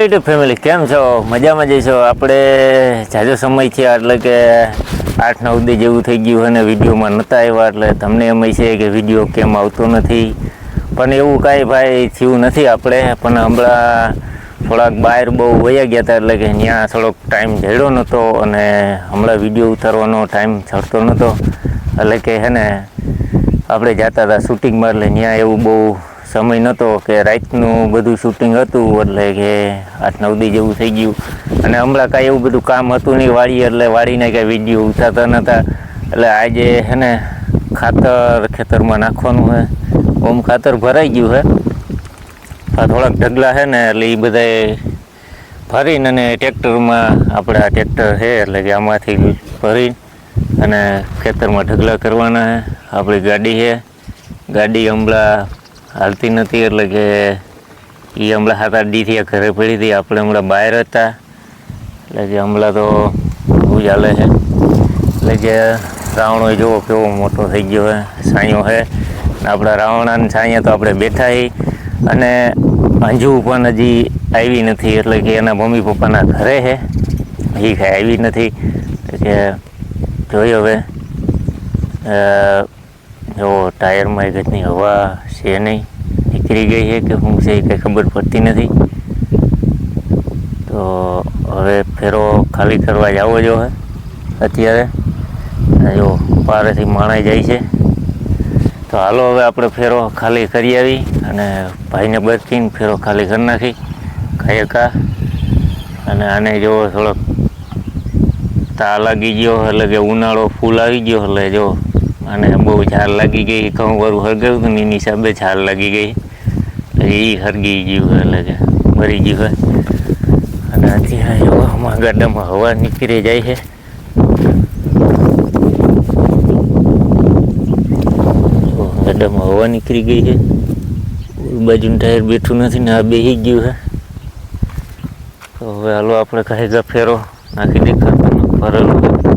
YouTube family કેમ છો? મજામાં જઈશો? આપણે જાજો સમય થયા એટલે કે 8-9 દી જેવું થઈ ગયું અને વિડીયોમાં નહોતા આવ્યા એટલે તમને એમ છે કે વિડીયો કેમ આવતો નથી. પણ એવું કાંઈ ભાઈ થયું નથી. આપણે પણ હમણાં થોડાક બહાર બહુ વયા ગયા હતા એટલે કે ત્યાં થોડોક ટાઈમ જડ્યો નહોતો અને હમણાં વિડીયો ઉતારવાનો ટાઈમ ચડતો નહોતો એટલે કે હે ને આપણે જતા હતા શૂટિંગમાં એટલે ત્યાં એવું બહુ સમય નહોતો કે રાતનું બધું શૂટિંગ હતું એટલે કે 8-9 દી જેવું થઈ ગયું અને હમણાં કાંઈ એવું બધું કામ હતું નહીં વાડી એટલે વાડીને કાંઈ વિડીયો ઉતારતા નહોતા એટલે આજે હે ને ખાતર ખેતરમાં નાખવાનું છે. ઓમ ખાતર ભરાઈ ગયું છે આ થોડાક ઢગલા છે ને એટલે એ બધાએ ભરીને અને ટ્રેક્ટરમાં આપણા ટ્રેક્ટર છે એટલે કે આમાંથી ભરી અને ખેતરમાં ઢગલા કરવાના છે. આપણી ગાડી છે, ગાડી હમણાં હાલતી નથી એટલે કે એ હમણાં 7-8 દીથી ઘરે પડી હતી. આપણે હમણાં બહાર હતા એટલે કે હમણાં તો બહુ ચાલે છે એટલે કે રાવણો જોવો કેવો મોટો થઈ ગયો છે, સાંયો છે. આપણા રાવણાની સાંયા તો આપણે બેઠા છીએ અને અંજુ પણ હજી આવી નથી એટલે કે એના મમ્મી પપ્પાના ઘરે છે, એ કાંઈ આવી નથી કે જોઈ હવે જો ટાયરમાં એક જાતની હવા છે નહીં, નીકળી ગઈ છે કે શું છે એ કંઈ ખબર પડતી નથી. તો હવે ફેરો ખાલી કરવા જવો જો હે અત્યારે જો પારેથી માણાઈ જાય છે. તો હાલો હવે આપણે ફેરો ખાલી કરી આવી અને ભાઈને બચીને ફેરો ખાલી કરી નાખી કાયકા. અને આને જો થોડોક તા લાગી ગયો એટલે કે ઉનાળો ફૂલ આવી ગયો એટલે જો અને બહુ ઝાડ લાગી ગઈ. ઘઉં વાળું હરગાવ્યું હતું ને એની હિસાબે ઝાડ લાગી ગઈ એટલે એ હરગી ગયું એટલે કે મરી ગયું હોય. અને અત્યારે જો આમાં ગાડામાં હવા નીકળી જાય છે. ગાડામાં હવા નીકળી ગઈ છે, બાજુનું ટાયર બેઠું નથી ને આ બેસી ગયું છે. તો હવે હાલો આપણે કાંઈ ફેરો નાખી દે ખાતરનો ભરેલો છે.